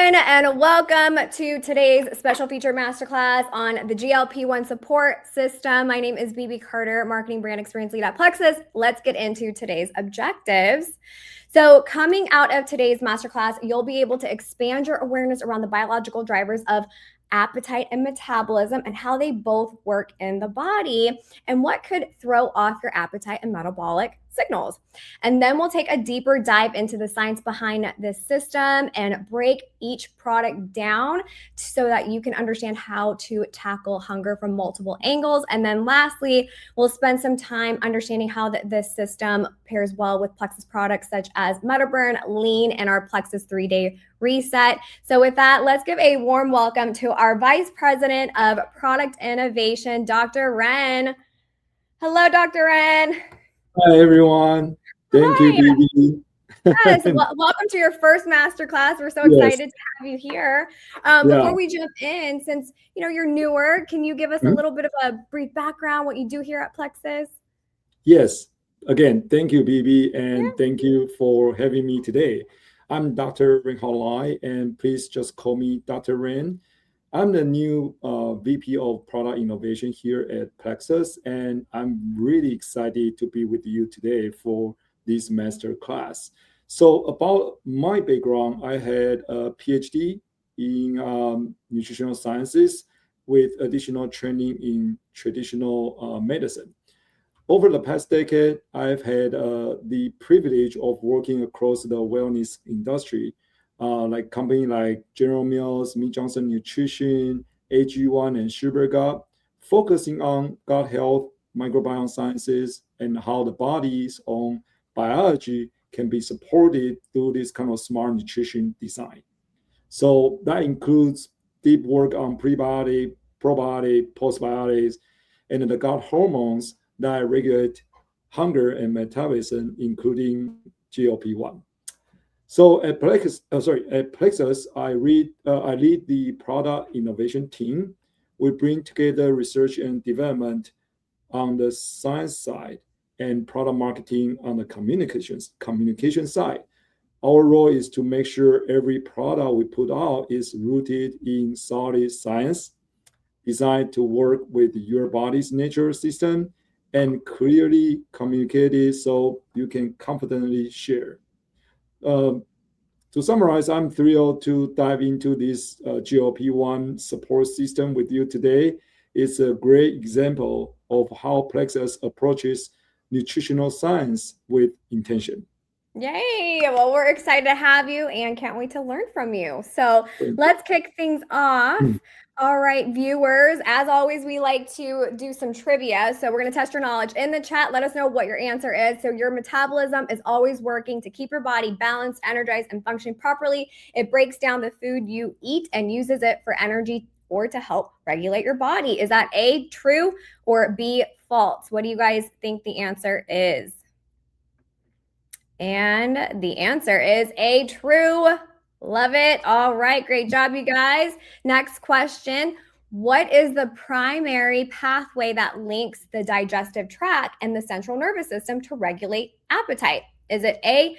everyone, and welcome to today's special feature masterclass on the GLP-1 support system. My name is BB Carter, Marketing Brand Experience Lead at Plexus. Let's get into today's objectives. So coming out of today's masterclass, you'll be able to expand your awareness around the biological drivers of appetite and metabolism and how they both work in the body and what could throw off your appetite and metabolic signals. And then we'll take a deeper dive into the science behind this system and break each product down so that you can understand how to tackle hunger from multiple angles. And then lastly, we'll spend some time understanding how this system pairs well with Plexus products such as MetaBurn, Lean, and our Plexus 3-day reset. So with that, let's give a warm welcome to our Vice President of Product Innovation, Dr. Ren. Hello, Dr. Ren. Hi, everyone. Thank you, BB. Yes, welcome to your first masterclass. We're so excited to have you here. Before we jump in, since you're newer, can you give us a little bit of a brief background, what you do here at Plexus? Yes. Again, thank you, BB, and thank you for having me today. I'm Dr. RenHau, and please just call me Dr. Ren. I'm the new VP of Product Innovation here at Plexus, and I'm really excited to be with you today for this master class. So about my background, I had a PhD in nutritional sciences with additional training in traditional medicine. Over the past decade, I've had the privilege of working across the wellness industry, like companies like General Mills, Mead Johnson Nutrition, AG1, and SuperGut, focusing on gut health, microbiome sciences, and how the body's own biology can be supported through this kind of smart nutrition design. So that includes deep work on prebiotic, probiotic, postbiotics, and the gut hormones that regulate hunger and metabolism, including GLP-1. So at Plexus, I lead the product innovation team. We bring together research and development on the science side and product marketing on the communication side. Our role is to make sure every product we put out is rooted in solid science, designed to work with your body's natural system, and clearly communicated so you can confidently share. To summarize, I'm thrilled to dive into this GLP-1 support system with you today. It's a great example of how Plexus approaches nutritional science with intention. Yay! Well, we're excited to have you and can't wait to learn from you. So let's kick things off. All right, viewers, as always, we like to do some trivia. So we're going to test your knowledge in the chat. Let us know what your answer is. So your metabolism is always working to keep your body balanced, energized, and functioning properly. It breaks down the food you eat and uses it for energy or to help regulate your body. Is that A, true, or B, false? What do you guys think the answer is? And the answer is A, true. Love it. All right. Great job, you guys. Next question. What is the primary pathway that links the digestive tract and the central nervous system to regulate appetite? Is it A,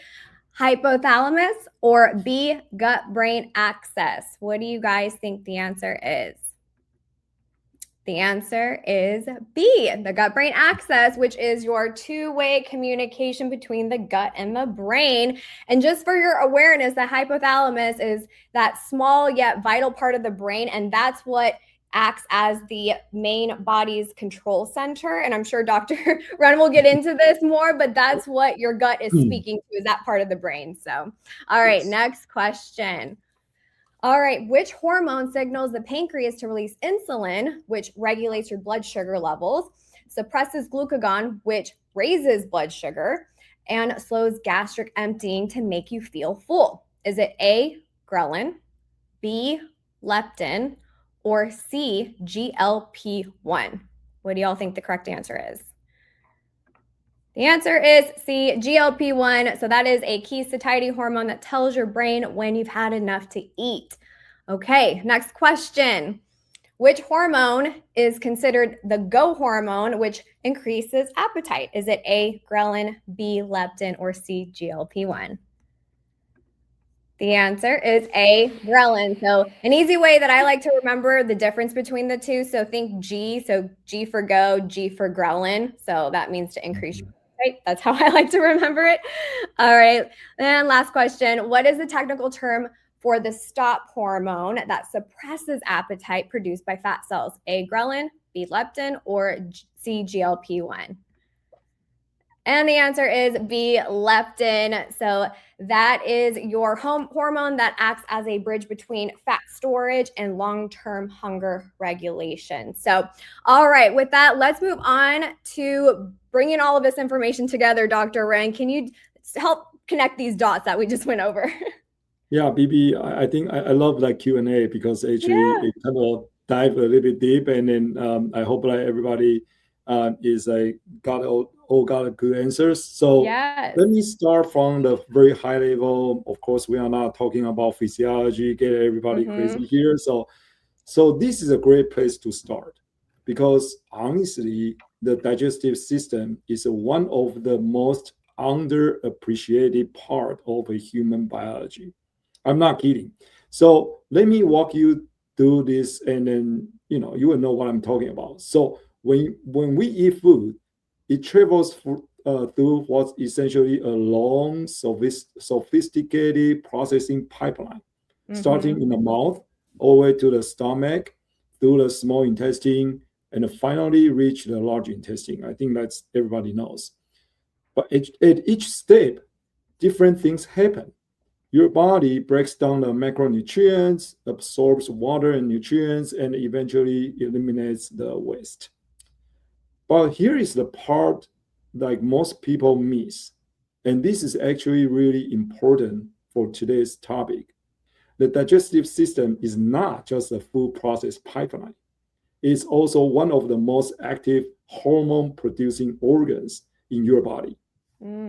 hypothalamus, or B, gut-brain axis? What do you guys think the answer is? The answer is B, the gut-brain axis, which is your two-way communication between the gut and the brain. And just for your awareness, the hypothalamus is that small yet vital part of the brain, and that's what acts as the main body's control center. And I'm sure Dr. Ren will get into this more, but that's what your gut is speaking to, is that part of the brain. So, all right, next question. All right, which hormone signals the pancreas to release insulin, which regulates your blood sugar levels, suppresses glucagon, which raises blood sugar, and slows gastric emptying to make you feel full? Is it A, ghrelin, B, leptin, or C, GLP-1? What do y'all think the correct answer is? The answer is C, GLP-1. So that is a key satiety hormone that tells your brain when you've had enough to eat. Okay, next question. Which hormone is considered the go hormone, which increases appetite? Is it A, ghrelin, B, leptin, or C, GLP-1? The answer is A, ghrelin. So an easy way that I like to remember the difference between the two. So think G. So G for go, G for ghrelin. So that means to increase your appetite. That's how I like to remember it. All right. And last question. What is the technical term for the stop hormone that suppresses appetite produced by fat cells? A, ghrelin, B, leptin, or C, GLP-1? And the answer is B, leptin. So that is your hormone that acts as a bridge between fat storage and long-term hunger regulation. So, all right, with that, let's move on to bringing all of this information together, Dr. Ren. Can you help connect these dots that we just went over? Yeah, BB, I think I love that Q&A because actually it kind of dive a little bit deep, and then I hope that everybody is got a good answers. So let me start from the very high level. Of course, we are not talking about physiology, get everybody crazy here. So this is a great place to start because honestly, the digestive system is one of the most underappreciated part of a human biology. I'm not kidding. So let me walk you through this, and then you will know what I'm talking about. So when we eat food, it travels through what's essentially a long, sophisticated processing pipeline, starting in the mouth, all the way to the stomach, through the small intestine, and finally reach the large intestine. I think that's everybody knows. But at each step, different things happen. Your body breaks down the macronutrients, absorbs water and nutrients, and eventually eliminates the waste. But here is the part like most people miss. And this is actually really important for today's topic. The digestive system is not just a food process pipeline. It's also one of the most active hormone producing organs in your body.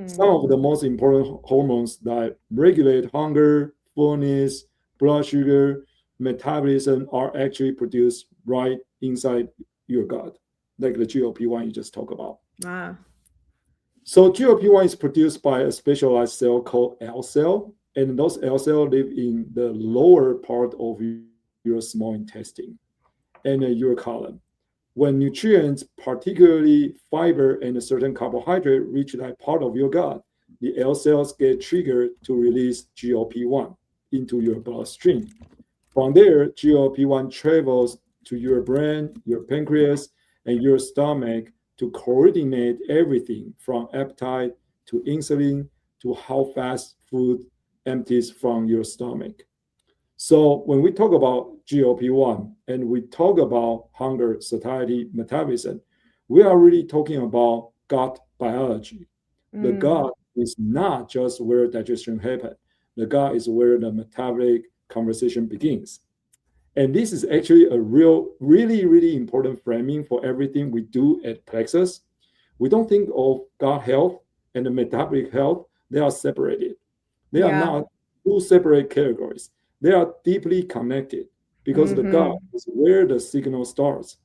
Some of the most important hormones that regulate hunger, fullness, blood sugar, metabolism are actually produced right inside your gut, like the GLP-1 you just talked about. Wow. So GLP-1 is produced by a specialized cell called L cell, and those L cells live in the lower part of your small intestine and your colon. When nutrients, particularly fiber and a certain carbohydrate, reach that part of your gut, the L cells get triggered to release GLP-1 into your bloodstream. From there, GLP-1 travels to your brain, your pancreas, and your stomach to coordinate everything from appetite to insulin to how fast food empties from your stomach. So when we talk about GLP-1 and we talk about hunger, satiety, metabolism, we are really talking about gut biology. The gut is not just where digestion happens. The gut is where the metabolic conversation begins. And this is actually a really important framing for everything we do at Plexus. We don't think of gut health and the metabolic health. They are separated. They are not two separate categories. They are deeply connected because the gut is where the signal starts.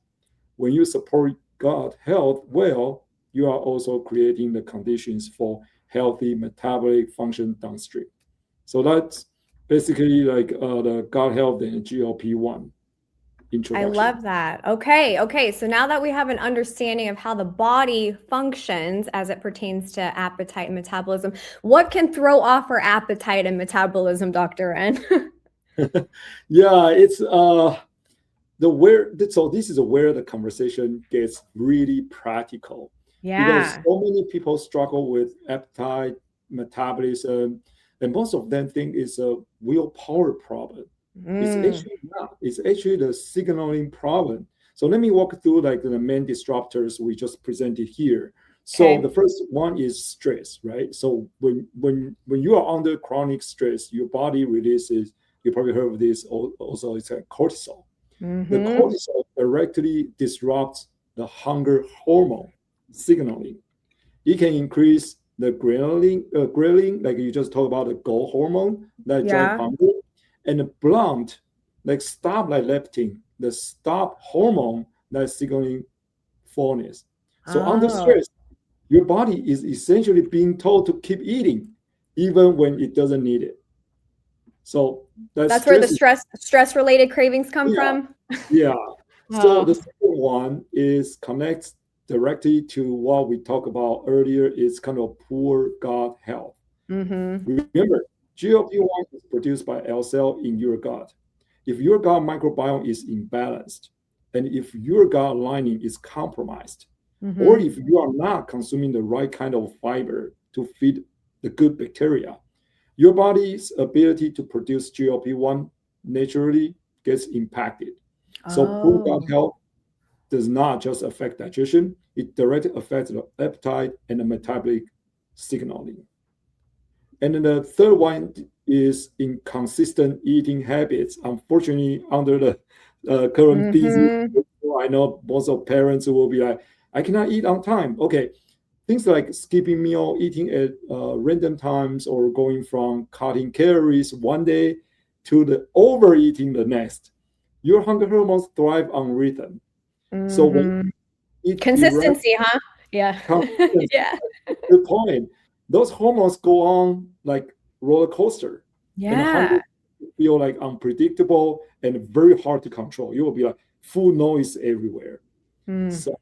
When you support gut health well, you are also creating the conditions for healthy metabolic function downstream. So that's basically like the gut health and GLP-1 introduction. I love that. Okay. So now that we have an understanding of how the body functions as it pertains to appetite and metabolism, what can throw off our appetite and metabolism, Dr. Ren? Yeah, it's so this is where the conversation gets really practical. Because so many people struggle with appetite, metabolism, and most of them think it's a willpower problem. It's actually not. It's actually the signaling problem. So let me walk through like the main disruptors we just presented here. So the first one is stress, right? So when you are under chronic stress, your body releases, you probably heard of this also, it's like cortisol. The cortisol directly disrupts the hunger hormone signaling. It can increase the ghrelin, like you just talked about, the goal hormone that drives hunger, and the blunt, like stop like leptin, the stop hormone that's signaling fullness. So under stress, your body is essentially being told to keep eating, even when it doesn't need it. So that's where the stress related cravings come from. Yeah. So the second one is connects directly to what we talked about earlier. Is kind of poor gut health. Remember, GLP-1 is produced by L cell in your gut. If your gut microbiome is imbalanced, and if your gut lining is compromised, or if you are not consuming the right kind of fiber to feed the good bacteria, your body's ability to produce GLP-1 naturally gets impacted. So poor gut health does not just affect digestion, it directly affects the appetite and the metabolic signaling. And then the third one is inconsistent eating habits. Unfortunately, under the current busy, I know most of parents will be like, I cannot eat on time. Okay, things like skipping meal, eating at random times, or going from cutting calories one day to the overeating the next. Your hunger hormones thrive on rhythm. So when consistency, huh? Yeah. Yeah. Good point. Those hormones go on like roller coaster. Yeah. And hunger feel like unpredictable and very hard to control. You will be like full noise everywhere. So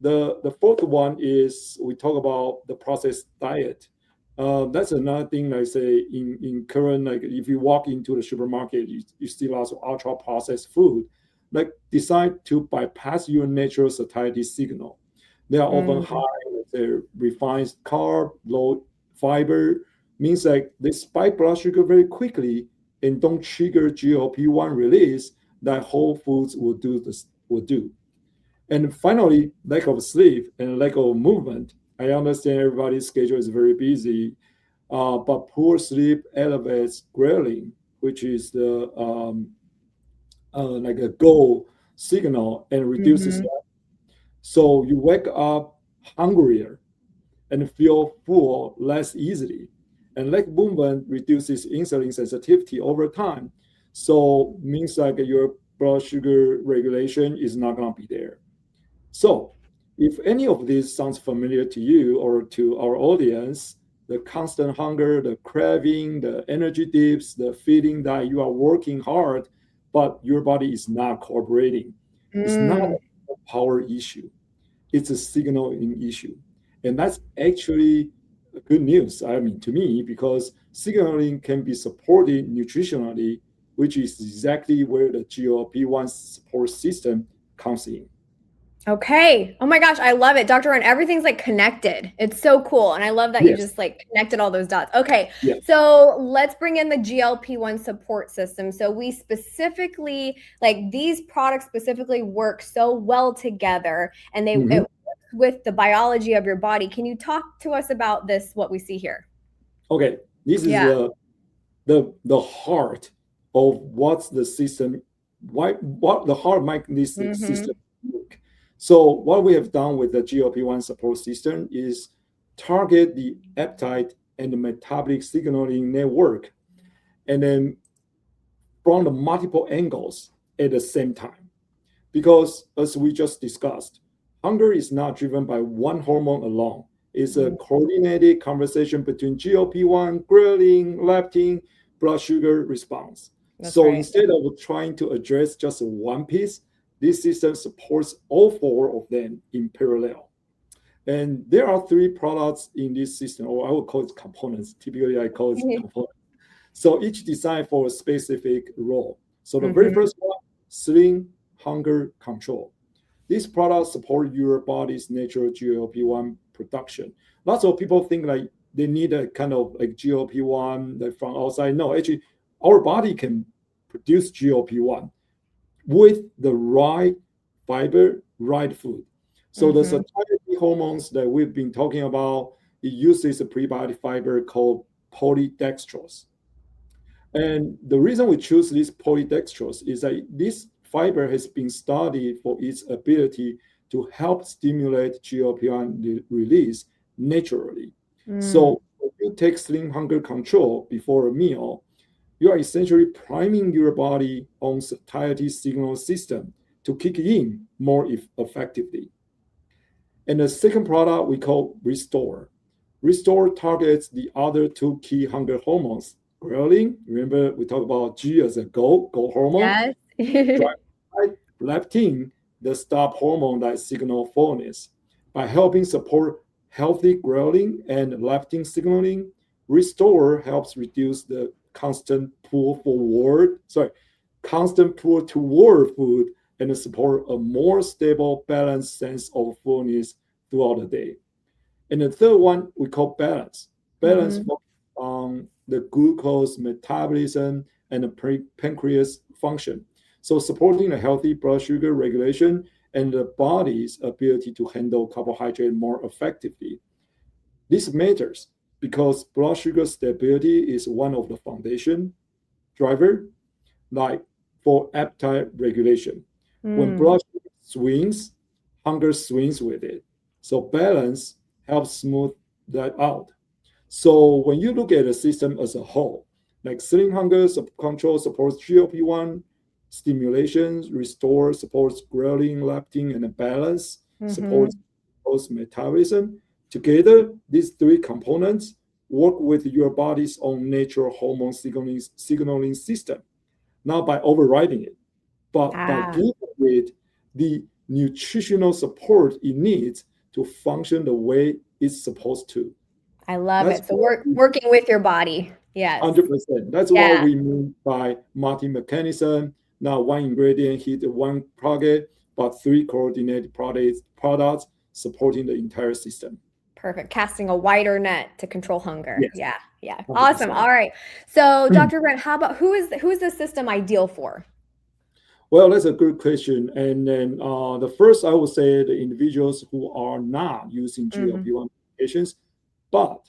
the fourth one is we talk about the processed diet. That's another thing I say in current, like if you walk into the supermarket, you see lots of ultra processed food, like decide to bypass your natural satiety signal. They are often high, they're refined carb, low fiber, means like they spike blood sugar very quickly and don't trigger GLP-1 release that whole foods will do. And finally, lack of sleep and lack of movement. I understand everybody's schedule is very busy, but poor sleep elevates ghrelin, which is the like a goal signal, and reduces that. So you wake up hungrier and feel full less easily. And lack movement reduces insulin sensitivity over time. So means like your blood sugar regulation is not going to be there. So if any of this sounds familiar to you or to our audience, the constant hunger, the craving, the energy dips, the feeling that you are working hard, but your body is not cooperating, it's not a power issue. It's a signaling issue. And that's actually good news, I mean, to me, because signaling can be supported nutritionally, which is exactly where the GLP-1 support system comes in. Okay. Oh my gosh, I love it. Dr. Ren, everything's like connected. It's so cool. And I love that you just like connected all those dots. Okay. So let's bring in the GLP-1 support system. So we specifically, like these products specifically work so well together, and it works with the biology of your body. Can you talk to us about this, what we see here? Okay. This is the heart of what's the system, what the heart makes this system work. So what we have done with the GLP-1 support system is target the appetite and the metabolic signaling network, and then from the multiple angles at the same time. Because as we just discussed, hunger is not driven by one hormone alone. It's a coordinated conversation between GLP-1, ghrelin, leptin, blood sugar response. Instead of trying to address just one piece, this system supports all four of them in parallel. And there are three products in this system, or I would call it components. Typically, I call it components. So each designed for a specific role. So the very first one, sleep, hunger, control. These products support your body's natural GLP-1 production. Lots of people think like they need a kind of like GLP-1 like from outside. No, actually, our body can produce GLP-1 with the right fiber, right food. So the satiety hormones that we've been talking about, it uses a prebiotic fiber called polydextrose. And the reason we choose this polydextrose is that this fiber has been studied for its ability to help stimulate GLP-1 release naturally. So if you take sleep hunger control before a meal, you are essentially priming your body on satiety signal system to kick in more effectively. And the second product we call Restore. Restore targets the other two key hunger hormones, ghrelin. Remember, we talked about G as a goal hormone. Yes. Drive leptin, the stop hormone that signal fullness. By helping support healthy ghrelin and leptin signaling, Restore helps reduce the constant pull toward food and support a more stable, balanced sense of fullness throughout the day. And the third one we call balance. Balance Mhm. focuses on the glucose metabolism and the pancreas function. So supporting a healthy blood sugar regulation and the body's ability to handle carbohydrate more effectively. This matters because blood sugar stability is one of the foundation driver, like for appetite regulation. When Mm. blood sugar swings, hunger swings with it. So balance helps smooth that out. So when you look at the system as a whole, like ceiling hunger control supports GLP-1 stimulation, restore supports ghrelin, leptin, and a balance supports Mhm. post metabolism. Together, these three components work with your body's own natural hormone signaling system, not by overriding it, but by Ah, giving it the nutritional support it needs to function the way it's supposed to. I love That's it. So what we working with your body. Yes. 100%. That's what Yeah. we mean by multi-mechanism. Not one ingredient hit one target, but three coordinated products supporting the entire system. Perfect. Casting a wider net to control hunger. Yes, Yeah. Yeah. Awesome. 100%. All right. So, Dr. Brent, how about who is the system ideal for? Well, that's a good question. And then the first, I would say the individuals who are not using Mhm. GLP-1 medications, but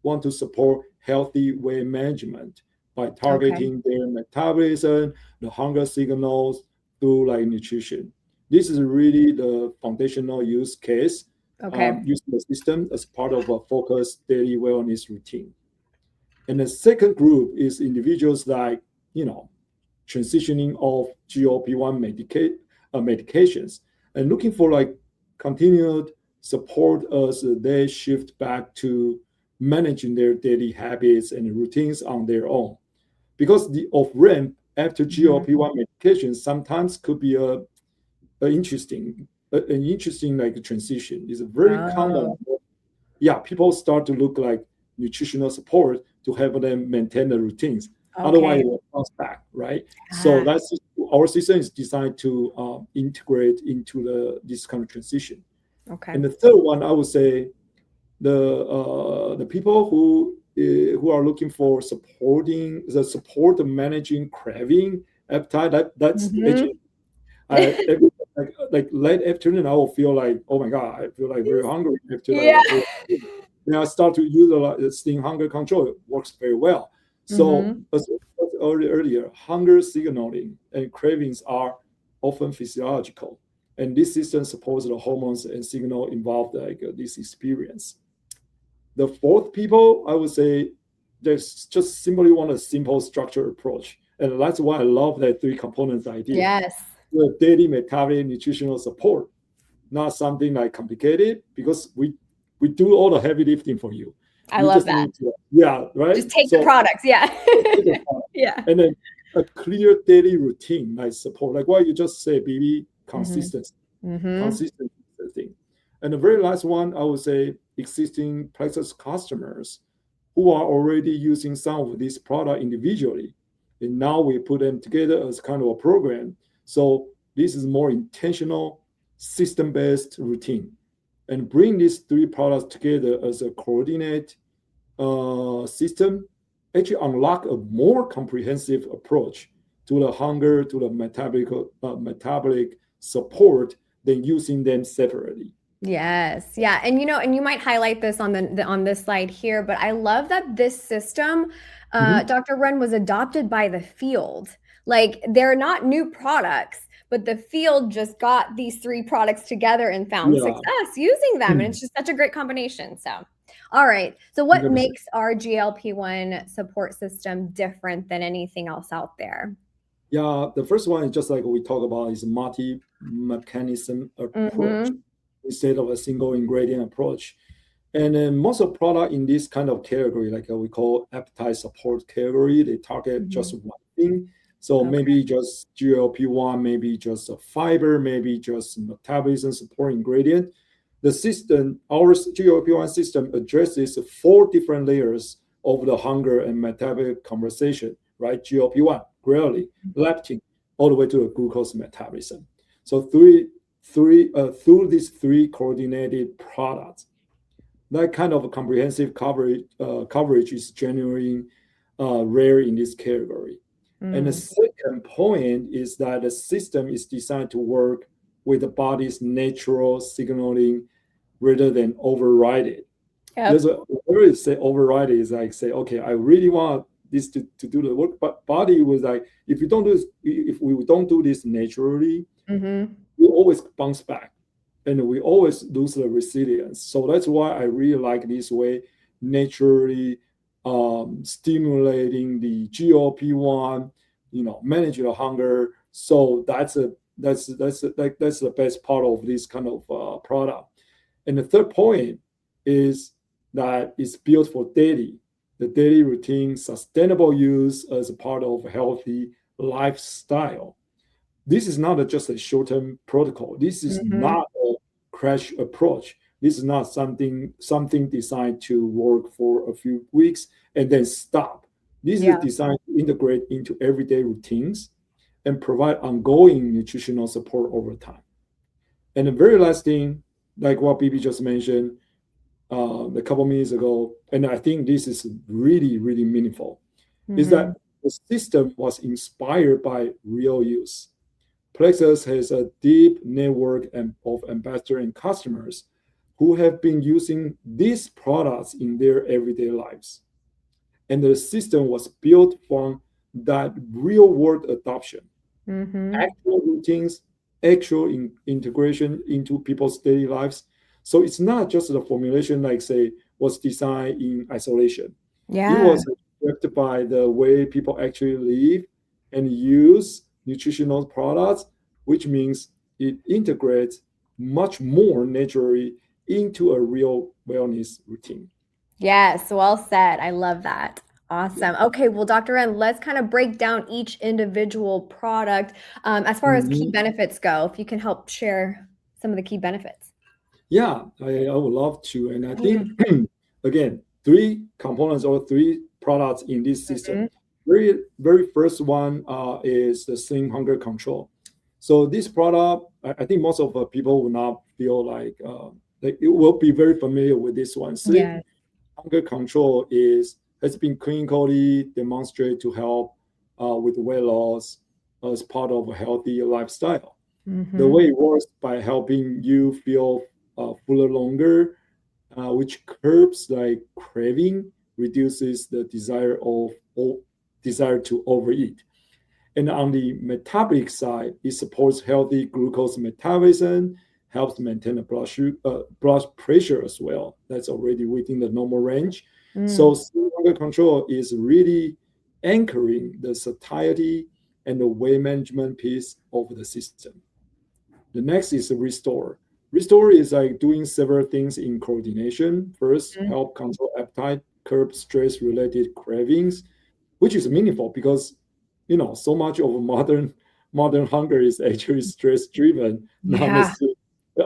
want to support healthy weight management by Okay. targeting their metabolism, the hunger signals through like nutrition. This is really the foundational use case, Okay. using the system as part of a focused daily wellness routine. And the second group is individuals like, you know, transitioning off GLP-1 medications and looking for like continued support as they shift back to managing their daily habits and routines on their own. Because the off ramp after Mhm. GLP-1 medication sometimes could be an interesting like transition. It's a very common. Oh, Yeah, people start to look like nutritional support to help them maintain the routines. Otherwise, okay. it will bounce back, right? So Ah, that's our system is designed to integrate into this kind of transition. okay. And the third one, I would say, the people who are looking for support of managing craving, appetite. That's Mhm. actually like late afternoon, I will feel like, oh my god, I feel like very hungry after Yeah. like then I start to utilize the steam hunger control. It works very well. So Mhm. as earlier, hunger signaling and cravings are often physiological, and this system supports the hormones and signal involved like this experience. The fourth people, I would say, they just simply want a simple structured approach, and that's why I love that three components idea. Yes. The daily metabolic nutritional support, not something like complicated, because we do all the heavy lifting for you. I You love just that. need to, yeah, right. Just take the So products. Yeah. Yeah. and then a clear daily routine like support, like what you just said, BB, Mhm. consistency, Mhm. consistency is the thing. And the very last one, I would say, existing Plexus customers who are already using some of this product individually, and now we put them together as kind of a program. So this is more intentional, system-based routine, and bring these three products together as a coordinate system actually unlock a more comprehensive approach to the hunger, to the metabolic support than using them separately. Yes. Yeah. And and you might highlight this on on this slide here, but I love that this system, Mhm. Dr. Run was adopted by the field. Like they're not new products, but the field just got these three products together and found Yeah, success using them. And it's just such a great combination. So, all right. So what 100%. makes our GLP-1 support system different than anything else out there? Yeah, the first one is just like we talked about is multi-mechanism approach Mm-hmm. instead of a single ingredient approach. And then most of product in this kind of category, like we call appetite support category, they target just one thing. So Okay. maybe just GLP-1, maybe just a fiber, maybe just metabolism support ingredient. The system, our GLP-1 system addresses 4 different layers of the hunger and metabolic conversation, right? GLP-1, ghrelin, leptin, all the way to the glucose metabolism. So through these 3 coordinated products, that kind of comprehensive coverage is genuinely rare in this category. And the second point is that the system is designed to work with the body's natural signaling rather than override it. Yep. There's whenever you say override it, is like say, okay, I really want this to do the work, but body was like, if we don't do this naturally, we always bounce back and we always lose the resilience. So that's why I really like this way, naturally stimulating the GLP-1, manage the hunger. So that's the best part of this kind of product. And the third point is that it's built for the daily routine, sustainable use as a part of a healthy lifestyle. This is not just a short-term protocol. This is not a crash approach. This is not something designed to work for a few weeks and then stop. This is designed to integrate into everyday routines and provide ongoing nutritional support over time. And the very last thing, like what BB just mentioned a couple minutes ago, and I think this is really, really meaningful, is that the system was inspired by real use. Plexus has a deep network of ambassadors and customers who have been using these products in their everyday lives. And the system was built from that real-world adoption, actual routines, actual integration into people's daily lives. So it's not just the formulation, like say, was designed in isolation. It was affected by the way people actually live and use nutritional products, which means it integrates much more naturally into a real wellness routine. Yes, well said. I love that. Awesome. Okay, well, Dr. Ren, let's kind of break down each individual product as far as key benefits go. If you can help share some of the key benefits. Yeah, I would love to. And I think, again, 3 components or 3 products in this system. Very, very first one is the Slim Hunger Control. So this product, I think most of the people will not feel like it will be very familiar with this one. Slim Hunger Control has been clinically demonstrated to help with weight loss as part of a healthy lifestyle. The way it works by helping you feel fuller longer, which curbs like craving, reduces the desire to overeat. And on the metabolic side, it supports healthy glucose metabolism, helps maintain the blood pressure as well. That's already within the normal range. So Slim Hunger Control is really anchoring the satiety and the weight management piece of the system. The next is Restore. Restore is like doing several things in coordination. First, help control appetite, curb stress-related cravings, which is meaningful because so much of modern hunger is actually stress-driven. Not necessarily.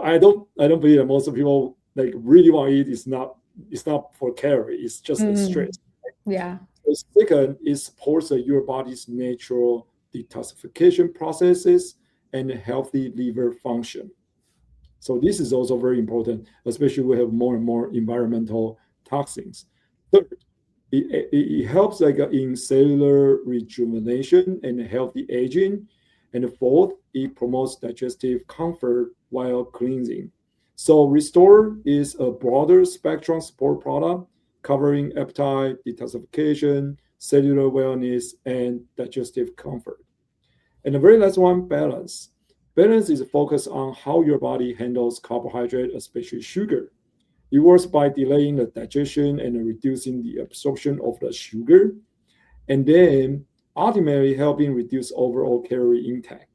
I don't believe that most of people like really want to eat. It's not for calorie. It's just the stress. Yeah. The second is supports your body's natural detoxification processes and healthy liver function. So this is also very important, especially we have more and more environmental toxins. Third, it helps like in cellular rejuvenation and healthy aging. And fourth, it promotes digestive comfort while cleansing. So Restore is a broader spectrum support product covering appetite, detoxification, cellular wellness, and digestive comfort. And the very last one, Balance. Balance is focused on how your body handles carbohydrate, especially sugar. It works by delaying the digestion and reducing the absorption of the sugar, and then ultimately helping reduce overall calorie intake.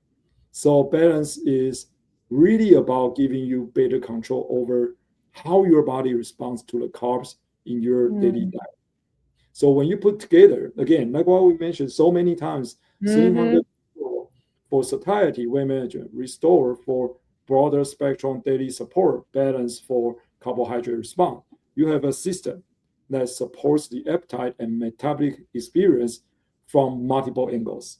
So Balance is really about giving you better control over how your body responds to the carbs in your daily diet. So when you put together, again, like what we mentioned so many times, Slim Hunger for satiety, weight management, Restore for broader spectrum daily support, Balance for carbohydrate response. You have a system that supports the appetite and metabolic experience from multiple angles.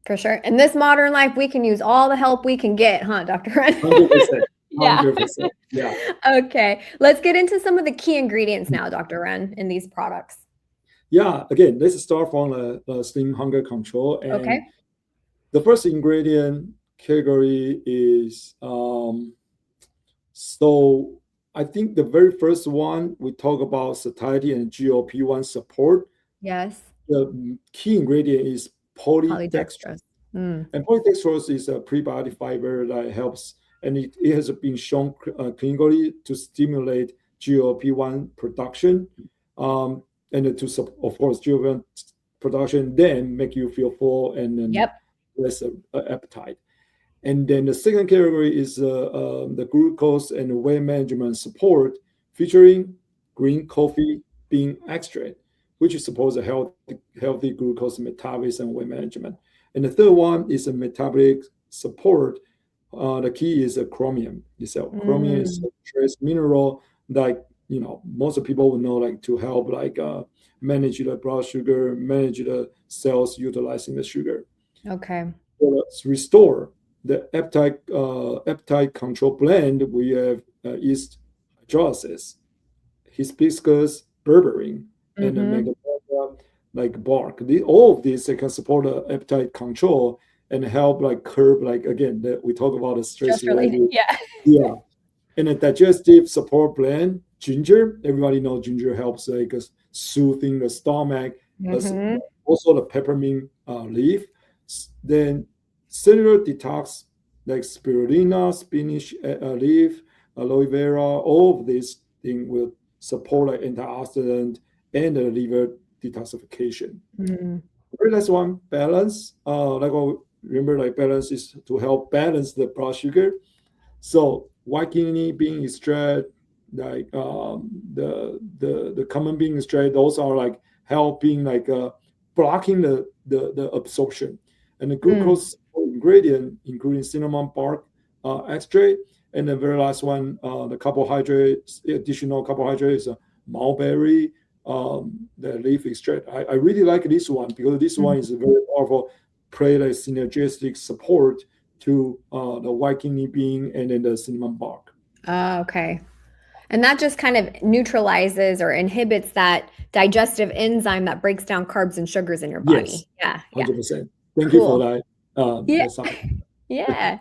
For sure. In this modern life, we can use all the help we can get, huh, Dr. Ren? 100%. Yeah. 100%. Yeah. Okay. Let's get into some of the key ingredients now, Dr. Ren, in these products. Yeah. Again, let's start from the Slim Hunger Control. And okay. The first ingredient category is, so I think the very first one, we talk about satiety and GLP-1 support. Yes. The key ingredient is polydextrose. And polydextrose is a prebiotic fiber that helps, and it has been shown clinically to stimulate GLP-1 production, and to, of course, GLP-1 production then make you feel full and then less appetite. And then the second category is the glucose and weight management support, featuring green coffee bean extract, which supports a healthy glucose metabolism and weight management. And the third one is a metabolic support. The key is chromium. Chromium is a trace mineral that, most people will know, like to help manage the blood sugar, manage the cells utilizing the sugar. Okay. So Restore, the appetite control blend, we have yeast hydrolysis, hibiscus, berberine, and the like bark. All of these can support appetite control and help curb, again, we talk about the stress related. Yeah. And a digestive support blend, ginger. Everybody knows ginger helps soothing the stomach. Also the peppermint leaf. Then cellular detox like spirulina, spinach leaf, aloe vera. All of these things will support antioxidant and the liver detoxification. The very last one, balance. Remember, balance is to help balance the blood sugar. So white kidney bean extract, the common bean extract, those are helping blocking the absorption. And the glucose ingredient, including cinnamon bark extract, and the very last one, the carbohydrates, additional carbohydrates, mulberry, the leaf extract. I really like this one because this one is a very powerful, synergistic support to the white kidney bean and then the cinnamon bark. Okay. And that just kind of neutralizes or inhibits that digestive enzyme that breaks down carbs and sugars in your body. Yes, 100%. Thank you for that. Yeah.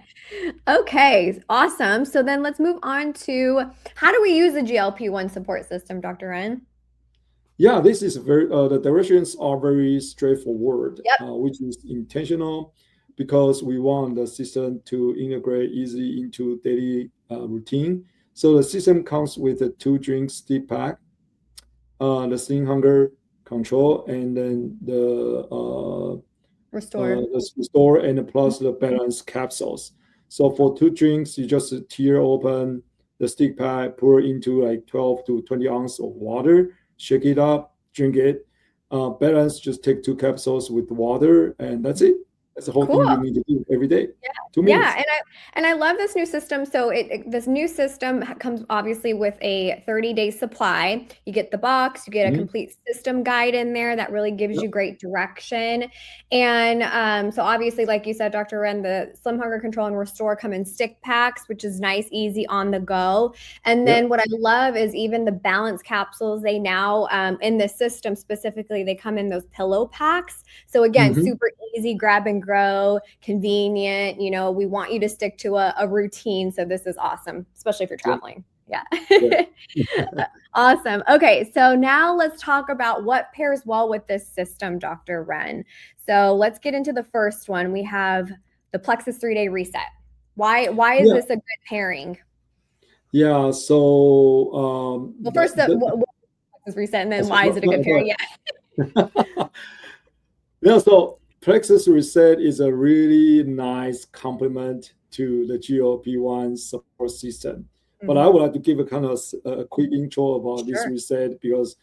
Okay. Awesome. So then let's move on to how do we use the GLP-1 support system, Dr. Ren? Yeah, this is very, the directions are very straightforward, which is intentional because we want the system to integrate easily into daily routine. So the system comes with a 2-drink stick pack, the Slim Hunger Control, and then the Restore, and plus the Balance capsules. So for 2 drinks, you just tear open the stick pack, pour into 12 to 20 ounces of water, shake it up, drink it. Balance, just take 2 capsules with water, and that's it. That's the whole thing you need to do every day. 2 minutes. Yeah, and I love this new system. So this new system comes obviously with a 30-day supply. You get the box, you get a complete system guide in there that really gives you great direction. And so obviously, like you said, Dr. Ren, the Slim Hunger Control and Restore come in stick packs, which is nice, easy on the go. And then what I love is even the Balance capsules. They now, in this system specifically, they come in those pillow packs. So again, super easy, grab and go, convenient. We want you to stick to a routine. So this is awesome, especially if you're traveling. Yeah. Awesome. Okay. So now let's talk about what pairs well with this system, Dr. Ren. So let's get into the first one. We have the Plexus 3-Day Reset. Why is this a good pairing? Yeah. So well, first the Plexus Reset, and then why is it a good pairing? Yeah. So Plexus Reset is a really nice complement to the GLP-1 support system. But I would like to give a kind of a quick intro about this Sure. reset because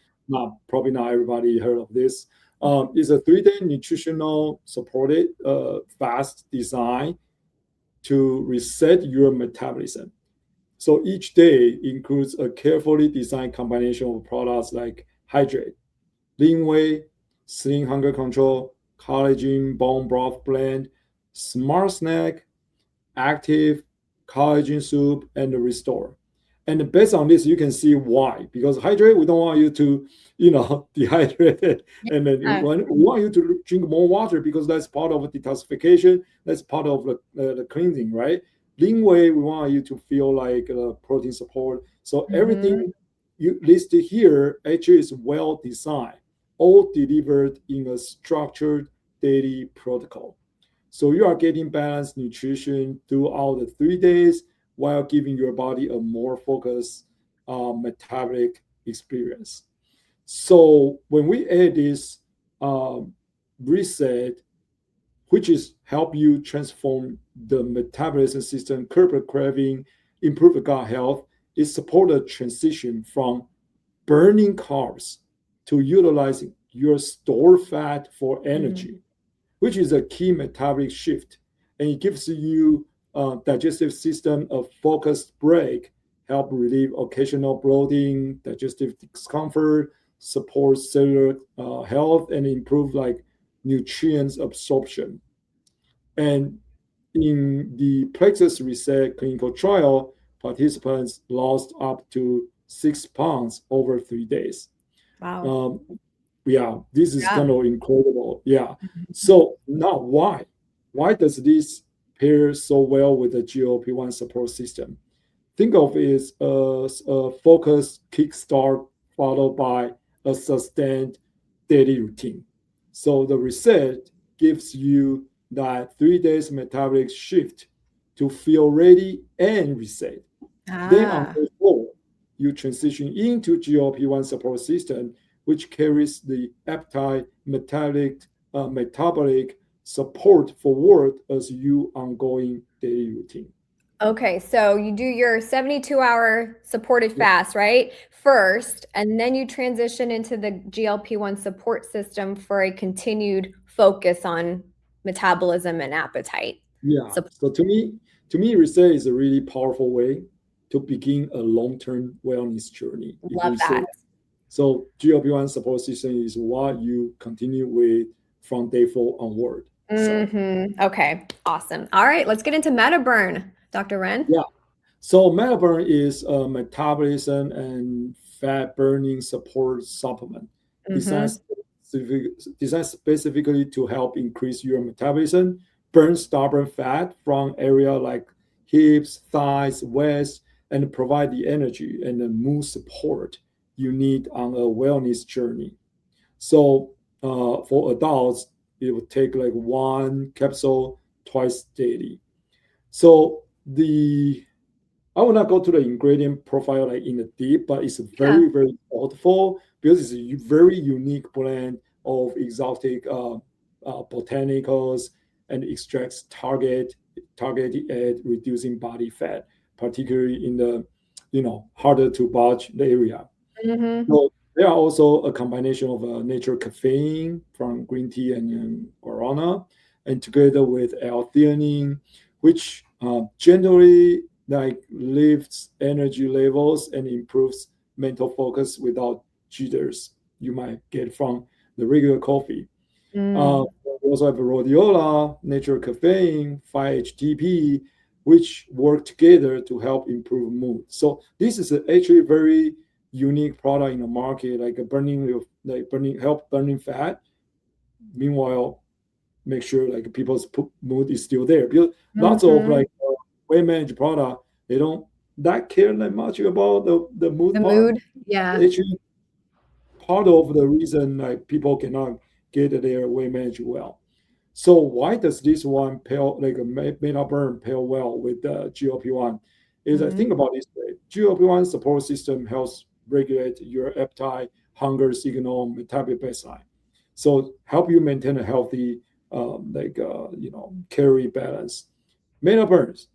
probably not everybody heard of this. It's a 3-day nutritional supported fast design to reset your metabolism. So each day includes a carefully designed combination of products like hydrate, lean whey, slim hunger control, collagen bone broth blend, smart snack, active, collagen soup, and restore. And based on this, you can see why. Because hydrate, we don't want you to, dehydrate, and then we want you to drink more water because that's part of detoxification. That's part of the cleansing, right? Lean whey, we want you to feel like protein support. So everything you listed here actually is well designed, all delivered in a structured daily protocol. So you are getting balanced nutrition throughout the 3 days while giving your body a more focused metabolic experience. So when we add this reset, which is help you transform the metabolism system, curb craving, improve gut health, it support a transition from burning carbs to utilizing your stored fat for energy, which is a key metabolic shift. And it gives you digestive system a focused break, help relieve occasional bloating, digestive discomfort, support cellular health, and improve like nutrients absorption. And in the Plexus Reset clinical trial, participants lost up to 6 pounds over 3 days. Wow. Yeah, this is kind of incredible. Yeah. So now why? Why does this pair so well with the GLP-1 support system? Think of it as a focused kickstart followed by a sustained daily routine. So the reset gives you that 3 days metabolic shift to feel ready and reset. Then on day 4, you transition into GLP-1 support system, which carries the appetite metabolic support forward as you ongoing daily routine. Okay, so you do your 72-hour supported fast, right? First, and then you transition into the GLP-1 support system for a continued focus on metabolism and appetite. Yeah. So to me, reset is a really powerful way to begin a long-term wellness journey. Love that. So GLP-1 support system is what you continue with from day 4 onward. Okay, awesome. All right, let's get into MetaBurn, Dr. Ren. Yeah. So MetaBurn is a metabolism and fat burning support supplement designed specifically to help increase your metabolism, burn stubborn fat from area like hips, thighs, waist, and provide the energy and the mood support you need on a wellness journey. So for adults, it would take like 1 capsule twice daily. So I will not go to the ingredient profile like in the deep, but it's very, very thoughtful because it's a very unique blend of exotic botanicals and extracts targeted at reducing body fat, particularly in the harder to budge area. So there are also a combination of natural caffeine from green tea and guarana, and together with L-theanine, which generally like lifts energy levels and improves mental focus without jitters you might get from the regular coffee. We also have rhodiola, natural caffeine, 5-HTP, which work together to help improve mood. So this is actually a very unique product in the market, like help burning fat. Meanwhile, make sure like people's mood is still there because lots of like weight managed product, they don't that care that much about the mood part. Actually, part of the reason like people cannot get their weight managed well. So why does this one pair like a MetaBurn pair well with the GLP-1? Is I think about this way: GLP-1 support system helps regulate your appetite, hunger signal, metabolic baseline. So help you maintain a healthy calorie balance. MetaBurns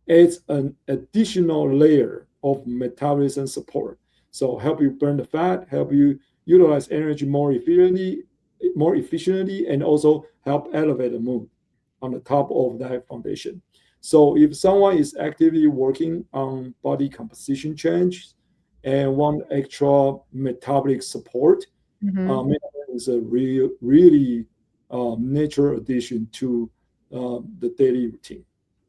adds an additional layer of metabolism support. So help you burn the fat, help you utilize energy more efficiently, and also help elevate the mood on the top of that foundation. So if someone is actively working on body composition change and want extra metabolic support, is a really natural addition to the daily routine.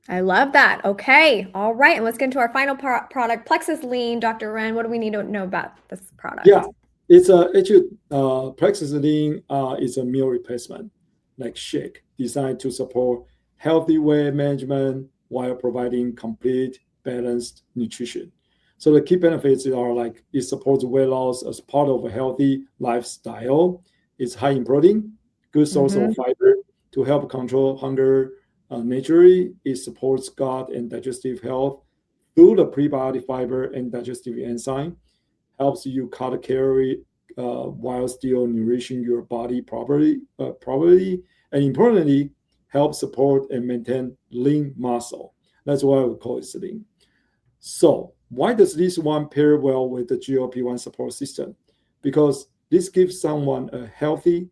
I love that. Okay. All right. And let's get into our final product, Plexus Lean. Dr. Ren, what do we need to know about this product? Yeah, it's actually Plexus Lean is a meal replacement like shake designed to support healthy weight management while providing complete balanced nutrition. So the key benefits are like it supports weight loss as part of a healthy lifestyle. It's high in protein, good source of fiber to help control hunger. Naturally, it supports gut and digestive health through the prebiotic fiber and digestive enzyme. Helps you cut calorie while still nourishing your body properly, and importantly, helps support and maintain lean muscle. That's why we call it lean. So why does this one pair well with the GLP-1 support system? Because this gives someone a healthy,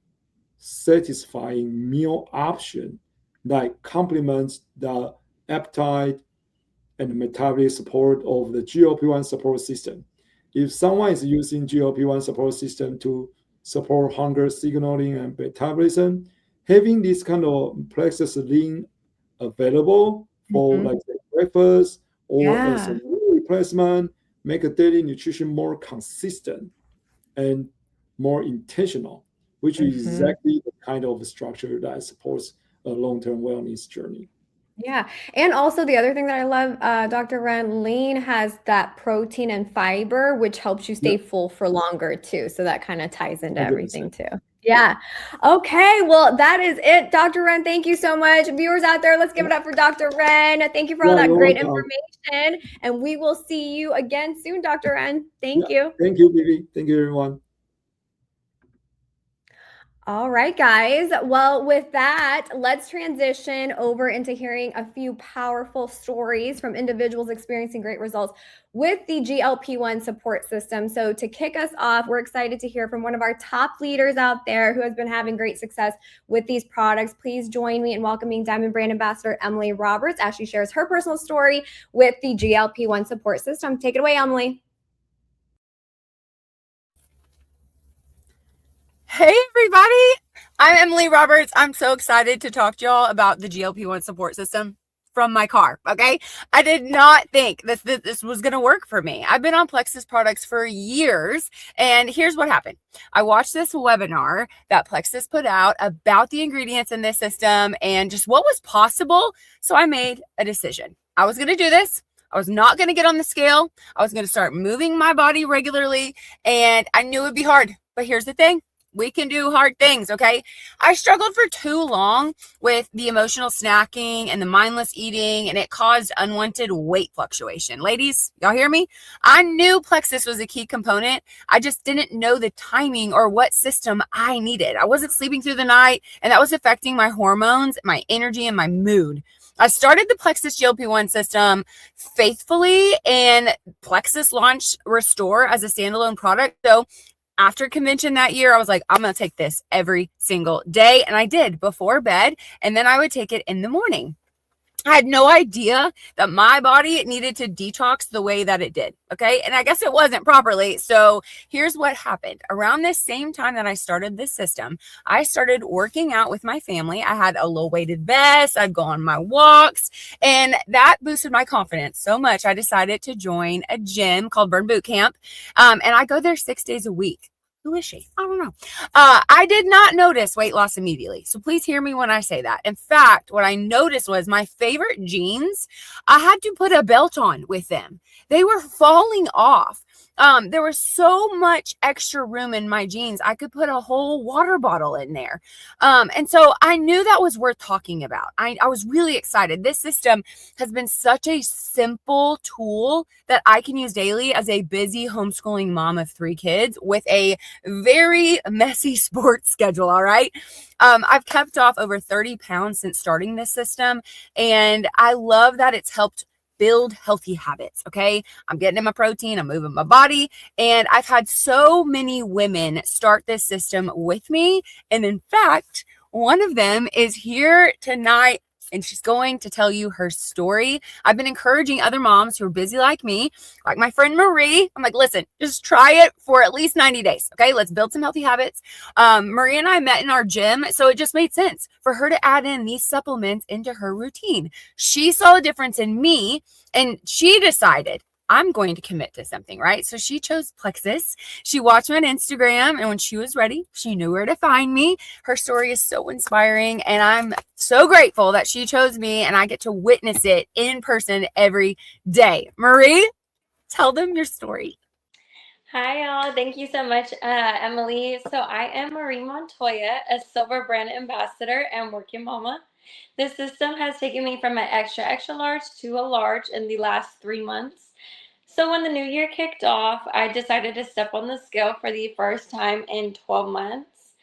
satisfying meal option that complements the appetite and the metabolic support of the GLP-1 support system. If someone is using GLP-1 support system to support hunger signaling and metabolism, having this kind of Plexus Lean available for like breakfast or as a meal replacement, make a daily nutrition more consistent and more intentional, which is exactly the kind of structure that supports a long-term wellness journey. Yeah. And also the other thing that I love, Dr. Ren, lean has that protein and fiber, which helps you stay full for longer too. So that kind of ties into 100%. Everything too. Yeah. Okay. Well, that is it. Dr. Ren, thank you so much. Viewers out there, let's give it up for Dr. Ren. Thank you for all that great information. And we will see you again soon, Dr. Ren. Thank you. Thank you, Vivi. Thank you, everyone. All right, guys. Well, with that, let's transition over into hearing a few powerful stories from individuals experiencing great results with the GLP-1 support system. So to kick us off, we're excited to hear from one of our top leaders out there who has been having great success with these products. Please join me in welcoming Diamond Brand Ambassador Emily Roberts as she shares her personal story with the GLP-1 support system. Take it away, Emily. Hey everybody, I'm Emily Roberts. I'm so excited to talk to y'all about the GLP-1 support system from my car, okay? I did not think this was gonna work for me. I've been on Plexus products for years, and here's what happened. I watched this webinar that Plexus put out about the ingredients in this system and just what was possible, so I made a decision. I was gonna do this. I was not gonna get on the scale. I was gonna start moving my body regularly, and I knew it would be hard, but here's the thing. We can do hard things, okay? I struggled for too long with the emotional snacking and the mindless eating, and it caused unwanted weight fluctuation. Ladies, y'all hear me? I knew Plexus was a key component. I just didn't know the timing or what system I needed. I wasn't sleeping through the night, and that was affecting my hormones, my energy, and my mood. I started the Plexus GLP-1 system faithfully, and Plexus launched Restore as a standalone product. So after convention that year, I was like, I'm going to take this every single day. And I did before bed. And then I would take it in the morning. I had no idea that my body needed to detox the way that it did. Okay. And I guess it wasn't properly. So here's what happened. Around this same time that I started this system, I started working out with my family. I had a low weighted vest. I'd go on my walks, and that boosted my confidence so much. I decided to join a gym called Burn Boot Camp. And I go there 6 days a week. Who is she? I don't know. I did not notice weight loss immediately. So please hear me when I say that. In fact, what I noticed was my favorite jeans, I had to put a belt on with them. They were falling off. There was so much extra room in my jeans. I could put a whole water bottle in there. And so I knew that was worth talking about. I was really excited. This system has been such a simple tool that I can use daily as a busy homeschooling mom of 3 kids with a very messy sports schedule. All right. I've kept off over 30 pounds since starting this system. And I love that it's helped build healthy habits. Okay. I'm getting in my protein, I'm moving my body. And I've had so many women start this system with me. And in fact, one of them is here tonight, and she's going to tell you her story. I've been encouraging other moms who are busy like me, like my friend Marie. I'm like, listen, just try it for at least 90 days. Okay, let's build some healthy habits. Marie and I met in our gym, so it just made sense for her to add in these supplements into her routine. She saw a difference in me, and she decided, I'm going to commit to something, right? So she chose Plexus. She watched me on Instagram, and when she was ready, she knew where to find me. Her story is so inspiring, and I'm so grateful that she chose me, and I get to witness it in person every day. Marie, tell them your story. Hi, y'all. Thank you so much, Emily. So I am Marie Montoya, a silver brand ambassador and working mama. This system has taken me from an extra, extra large to a large in the last 3 months. So when the new year kicked off, I decided to step on the scale for the first time in 12 months.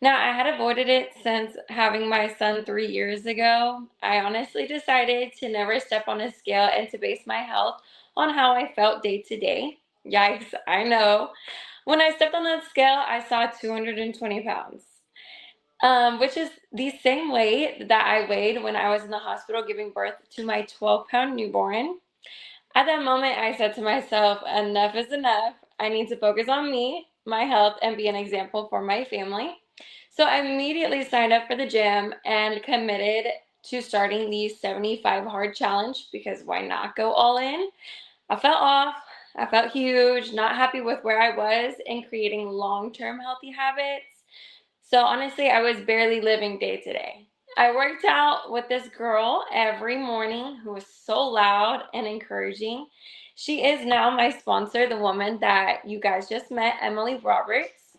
Now, I had avoided it since having my son 3 years ago. I honestly decided to never step on a scale and to base my health on how I felt day to day. Yikes, I know. When I stepped on that scale, I saw 220 pounds, which is the same weight that I weighed when I was in the hospital giving birth to my 12-pound newborn. At that moment, I said to myself, enough is enough. I need to focus on me, my health, and be an example for my family. So I immediately signed up for the gym and committed to starting the 75 hard challenge, because why not go all in? I felt off. I felt huge, not happy with where I was in creating long-term healthy habits. So honestly, I was barely living day to day. I worked out with this girl every morning who was so loud and encouraging. She is now my sponsor, the woman that you guys just met, Emily Roberts.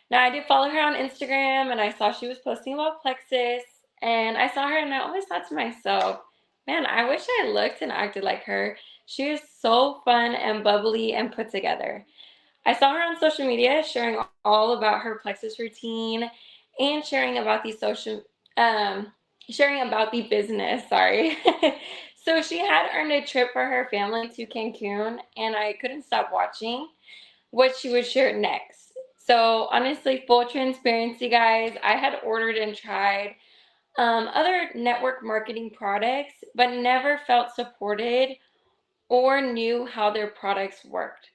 Now, I did follow her on Instagram, and I saw she was posting about Plexus, and I saw her, and I always thought to myself, man, I wish I looked and acted like her. She is so fun and bubbly and put together. I saw her on social media sharing all about her Plexus routine and um, sharing about the business. Sorry. So she had earned a trip for her family to Cancun, and I couldn't stop watching what she would share next. So honestly, full transparency, guys, I had ordered and tried other network marketing products, but never felt supported or knew how their products worked.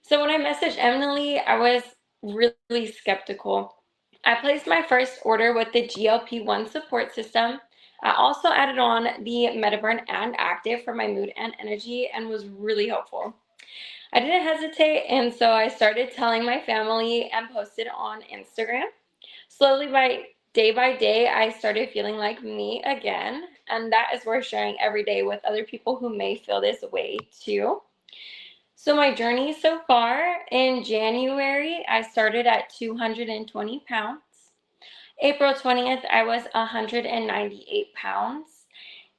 So when I messaged Emily, I was really skeptical. I placed my first order with the GLP1 support system. I also added on the Metaburn and Active for my mood and energy, and was really helpful. I didn't hesitate, and so I started telling my family and posted on Instagram. Slowly, by day, I started feeling like me again, and that is worth sharing every day with other people who may feel this way too. So my journey so far, in January, I started at 220 pounds. April 20th, I was 198 pounds.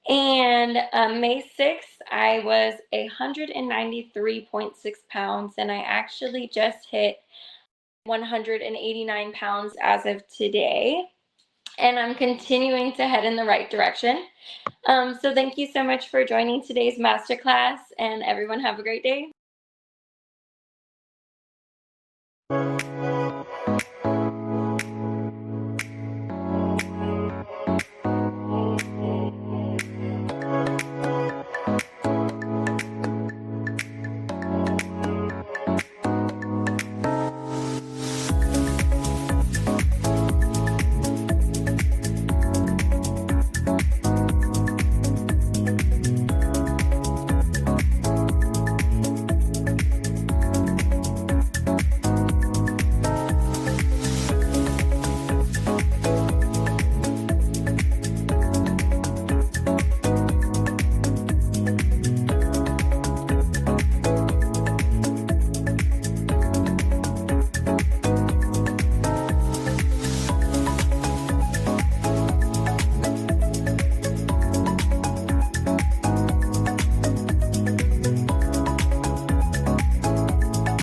And May 6th, I was 193.6 pounds. And I actually just hit 189 pounds as of today. And I'm continuing to head in the right direction. So thank you so much for joining today's masterclass, and everyone have a great day.